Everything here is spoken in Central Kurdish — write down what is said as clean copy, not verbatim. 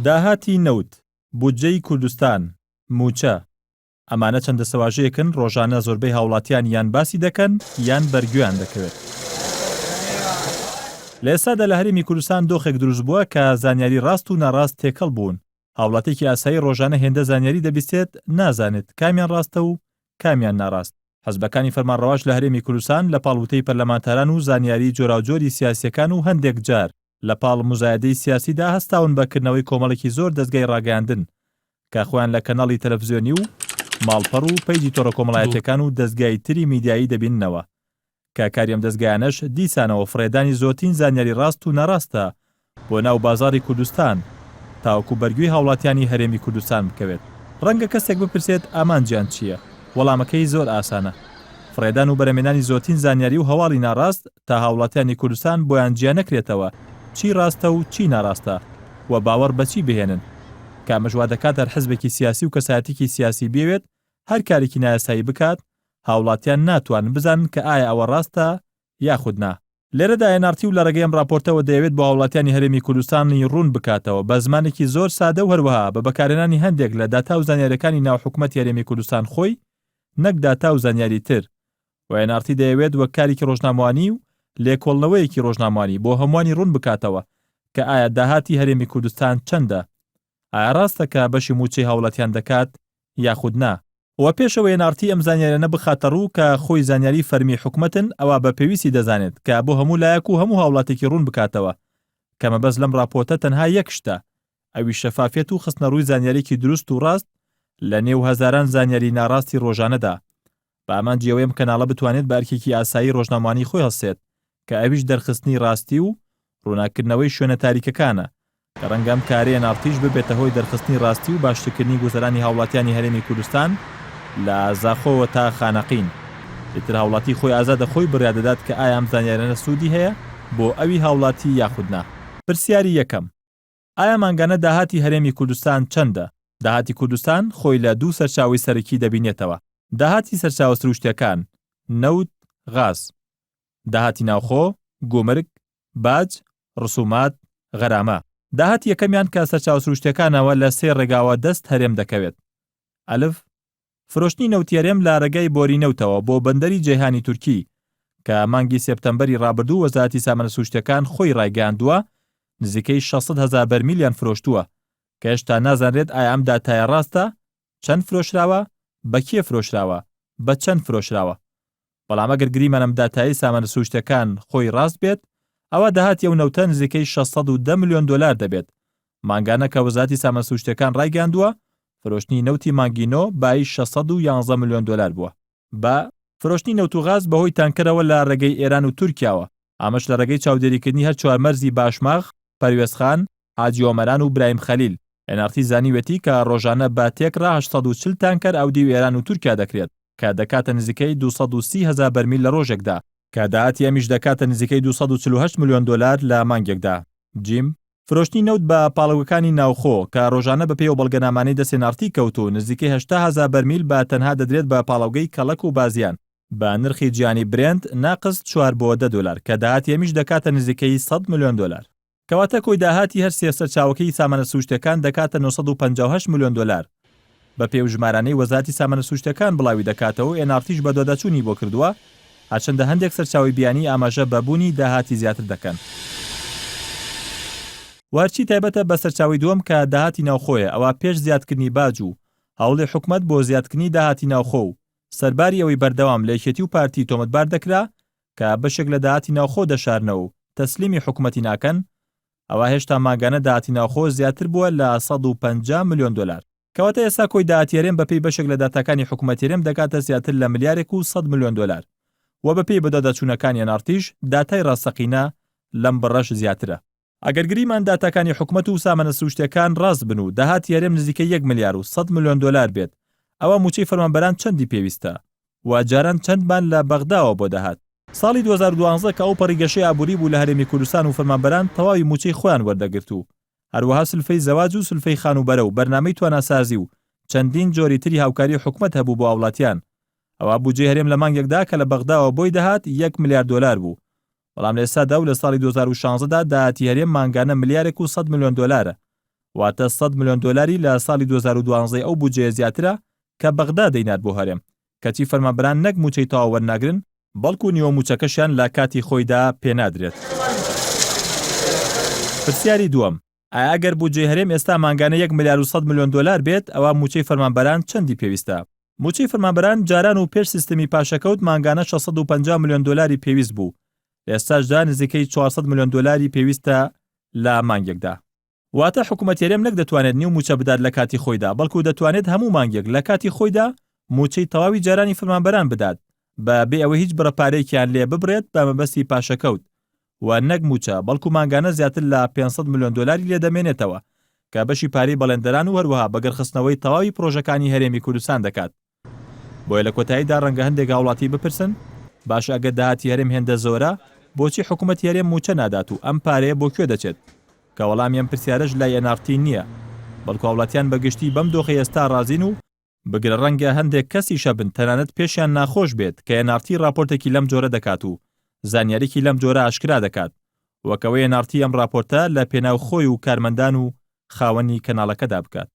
داهاتی نەوت، بودجەی کوردستان، موچە. ئەمانە چەندە سەواژەیەکن ڕۆژانە زۆربەی هاوڵاتیان یان باسی دەکەن یان بەرگویان دەکەوێت. لە ئێستادا لە هەرێمی کوردستان دۆخێک دروست بووە کە زانیاری ڕاست و ناڕاست تێکەڵ بوون. هاوڵاتێکی ئاسایی ڕۆژانە هێندە زانیاری دەبیستێت نازانێت کامیان ڕاستە و کامیان ناڕاست. حەزبەکانی فەرمانڕەواش لە هەرێمی کوردستان لە پاڵوتەی پەرلەمانتاران و زانیاری جۆراوجۆری سیاسیەکان و هەندێک جار لە پاڵ مزایدەی سیاسیدا هەستاون بەکردنەوەی کۆمەڵێکی زۆر دەستگای ڕاگەاندن کە خۆیان لە کەناڵی تەلەڤیزیۆنی و ماڵپەڕ و پەیجی تۆڕە کۆمەڵایەتیەکان و دەستگای تری میدیایی دەبیننەوە کە کاریم دەستگایانەش دیسانەوە فڕێدانی زۆرترین زانیاری ڕاست و ناڕاستە بۆ ناو بازاڕی کوردستان تاوەکو بەرگوی هاوڵاتیانی هەرێمی کوردستان بکەوێت. ڕەنگە کەسێک بپرسێت ئامانجیان چییە؟ وەڵامەکەی زۆر ئاسانە. فڕێدان و بەرەمێنانی زۆرترین زانیاری و هەواڵی ناڕاست تا هاوڵاتیانی کوردستان بۆیان جیا نەکرێتەوە چی ڕاستە و چی ناڕاستە و باوەڕ بەچی بهێنن. کامەژوا دەکات هەر حزبێکی سیاسی و کەسایەتێکی سیاسی بێوێت هەر کارێکی نایاسایی بکات هاوڵاتیان ناتوانن بزانن کە ئایا ئەوە ڕاستە یاخود نا. لێرەدا NRT و لە ڕێگەی ئەم راپۆرتەوە دەیەوێت بۆ هاوڵاتیانی هەرێمی کوردستانی ڕوون بکاتەوە بە زمانێکی زۆر سادە و هەروەها بە بەکارهێنانی هەندێک لە داتا و زانیاریەکانی ناو حکومەتی هەرێمی کوردستان خۆی نەک داتا و زانیاری تر. و NRT دەیەوێت وەک کارێکی ڕۆژنامەوانی و لێکۆڵنەوەیەکی ڕۆژنامەوانی بۆ هەمووانی ڕوون بکاتەوە کە ئایا داهاتی هەرێمی کوردستان چەندە؟ ئایا ڕاستە کە بەشی موچەی هاوڵاتیان دەکات یاخود نا؟ و پێشەوە NRT ئەم زانیاریانە بخاتە ڕوو کە خۆی زانیاری فەرمی حکومەتن ئەوە بە پێویستی دەزانێت کە بۆ هەموو لایەک و هەموو هاوڵاتێکی ڕوون بکاتەوە کە مەبەست لەم راپۆرتە تەنها یەک شتە ئەوی شەفافیەت و خستنە ڕووی زانیاریی دروست و ڕاست لە نێو هەزاران زانیاری ناڕاستی ڕۆژانەدا. بە ئامانجیەوەی ئەم کەناڵە بتوانێت بە ئەرکێکی ئاسایی ڕۆژنامەوانی خۆی هەڵسێت کە ئەویش دەرخستنی ڕاستی و ڕووناکردنەوەی شوێنە تاریکەکانە کە ڕەنگەم کارەیە NRTیش ببێتە هۆی دەرخستنی ڕاستی و باشترکردنی گوزەرانی هاوڵاتیانی هەرێمی کوردستان لە زاخۆوە تا خانەقین. ئیتر هاوڵاتی خۆی ئازادە خۆی بڕیادەدات کە ئایا ئەم زانیاریانە سوودی هەیە بۆ ئەوی هاوڵاتی یاخود نا. پرسیاری یەکەم، ئایا مانگانە داهاتی هەرێمی کوردستان چەندە؟ داهاتی کوردستان خۆی لە دوو سەرچاوی سەرەکی دەبینێتەوە. داهاتی سەرچاوە سروشتیەکان، نەوت، غاز. داهاتی ناوخۆ، گومرگ، باج، ڕسومات، غەرامە. داهاتی یەکەمیان کە سەرچاوە سروشتیەکانەوە لە سێ ڕێگاوە دەست هەرێم دەکەوێت. ئەلف، فرۆشتنی نەوتی هەرێم لە ڕێگای بۆری نەوتەوە بۆ بەندەری جێهانی تورکی کە مانگی سێپتەمبەری ڕابردوو وەزارەتی سامانە سروشتیەکان خۆی ڕایگەاندووە نزیکەی 600,000 بەرمیلیان فرۆشتووە کە هێشتا نازانرێت ئایا ئەم داتایە ڕاستە، چەند فرۆشراوە، بە کێ فرۆشراوە، بە چەند فرۆشراوە. بەڵام ئەگەر گریمان ئەم داتایی سامانە سروشتیەکان خۆی ڕاست بێت ئەوە داهاتی ئەو نەوتە نزیکەی 610 ملیۆن دلار دەبێت. مانگانە کە وەزارەتی سامانە سروشتیەکان ڕایگەاندووە فرۆشتنی نەوتی مانگینۆ بای 611 ملیۆن دلار بووە. بە فرۆشتنی نەوت و غاز بەهۆی تانکەرەوە لە ڕێگەی ئێران و تورکیاوە، ئامەش لە ڕێگەی چاودێریکردنی هەر چوار مەرزی باشماغ، پەروێزخان، حاجی ئۆمەران و برایم خەلیل. NRT زانیوێتی کە ڕۆژانە بە تێکرا 840 تانکەر ئەودی و ئێران و تورکیا دەکرێت کە دەکاتە نزیکەی 230,000 بەرمیل لە ڕۆژێکدا کە داهاتی ئەمیش دەکاتە نزیکەی 248 ملیۆن دلار لە مانگێکدا. جیم، فرۆشتنی نەوت بە پاڵەوەکانی ناوخۆ کە ڕۆژانە بە پێی و بەڵگەنامانەی دەست NRT کەوتو نزیکەی 80,000 بەرمیل بە تەنها دەدرێت بە پاڵەوگەی کەڵک و بازیان بە نرخی جیانی برێند ناقص 4 بۆ 10 دلار کە داهاتی ئەمیش دەکاتە نزیکەی 100 ملیۆن دلار. کەواتە کۆی داهاتی هەر سێ سەرچاوەکەی سامانە سروشتیەکان دەکاتە 958 ملیۆن دلار. بە پێی ژمارانەی وەزارەتی سامانە سروشتیەکان بڵاوی دەکاتەوە NRTیش بە دۆدەچوونی بۆ کردووە هەرچەندە هەندێک سەرچاوی بیانی ئاماژە بەبوونی داهاتی زیاتر دەکەن. وارچی تایبەتە بە سەرچاوی دووەم کە داهاتی ناوخۆیە ئەوە پێش زیادکردنی باج و هەوڵی حکومەت بۆ زیادکردنی داهاتی ناوخۆ و سەرباری ئەوەی بەردەوام لە یەکێتی و پارتی تۆمەتبار دەکرا کە بەشێک لە داهاتی ناوخۆ دەشارنەوە و تەسلیمی حکومەتی ناکەن، ئەوە هێشتا ماگانە داهاتی ناوخۆ زیاتر بووە لە 150 ملیۆن دلار. کەواتە ئێستا کۆی داهاتی هەرێم بەپێی بەشێک لە داتاکانی حکومەتی هەرێم دەکاتە زیاتر لە ملیارێک و 100 ملیۆن دلار و بەپێی بەدەدەچوونەکانی NRTیش داتای ڕاستەقینە لەم بڕەش زیاترە. ئەگەر گریمان داتاکانی حکومەت و سامانە سروشتیەکان ڕاست بن و داهاتی هەرێم نزیکەی 1 ملیار و 100 ملیۆن دلار بێت ئەوە موچەی فەرمانبەران چەندی پێویستە و جاران چەندمان لە بەغداوە بۆ داهات. ساڵی 2012 کە ئەو پەڕیگەشەی ئابووری بوو لە هەرێمی کوردستان و فەرمانبەران تەواوی موچەی خۆیان وەردەگرت و هەروەها سلفەی زەواج و سلفەی خانوبەرە و بەرنامەی تواناسازی و چەندین جۆری تری هاوکاری حکومەت هەبوو بۆ وڵاتیان. ئەوە بودجەی هەرێم لە مانگێکدا کە لە بەغداوە بۆی دەهات 1 ملیار دلار بوو. بەڵام لە ئێستادا و لە ساڵی 2016دا داهاتی هەرێم مانگانە ملیارێک و 100 ملیۆن دلارە واتە 100 ملیۆن دۆلاری لە ساڵی 2012 ئەو بودجەیە زیاترە کە بەغدا دەینات بۆ هەرێم کەچی فەرمانبەران نەک موچەی تەواو وەرناگرن بەڵکو نیوە موچەکەشیان لە کاتی خۆیدا پێنادرێت. پرسیاری دووەم، ئایا ئەگەر بودجەی هەرێم ئێستا مانگانە 1 ملیار و 100 ملیۆن دۆلار بێت ئەوە موچەی فەرمانبەران چەندی پێویستە؟ موچەی فەرمانبەران جاران و پێش سیستەمی پاشەکەوت مانگانە 650 ملیۆن دۆلاری پێویست بوو. ئێستاشدا نزیکەی 400 ملیۆن دۆلاری پێویستە لە مانگێکدا. واتە حکوومەت هەرێم نەک دەتوانێت نیو موچە بدات لە کاتی خۆیدا بەڵکو دەتوانێت هەموو مانگێک لە کاتی خۆیدا موچەی تەواوی جارانی فەرمانبەران بدات بە بێ ئەوە هیچ بڕەپارێکیان لێ ببڕێت بە مەبەستی پاشەکەوت و نەک موچە بەڵکو مانگانە زیاتر لە 500 ملیۆن دۆلاری لێ دەمێنێتەوە کە بەشی پارەی بەڵێندەران و هەروەها بەگەرخستنەوەی تەواوی پرۆژەکانی هەرێمی کوردستان دەکات. بۆیە لە کۆتاییدا ڕەنگە هەندێک هاوڵاتی بپرسن باش ئەگەر داهاتی هەرێم هێندە زۆرە بۆچی حکوومەتی هەرێم موچە نادات و ئەم پارەیە بۆ کوێ دەچێت؟ کە وەڵامیان پرسیارەش لای NRT نییە بەڵکو هاوڵاتیان بەگشتی بەم دۆخی ئێستا ڕازین و بگرە ڕەنگە هەندێک کەسی شەبن تەنانەت پێشیان ناخۆش بێت کە NRT راپۆرتێکی لەم جۆرە دەکات و زانیاریکی لەم جۆرە ئاشکرا دەکات وەکەوەی NRT ئەم راپۆرتە لە پێناو خۆی و کارمەندان و خاوەنی کەناڵەکەدا بکات.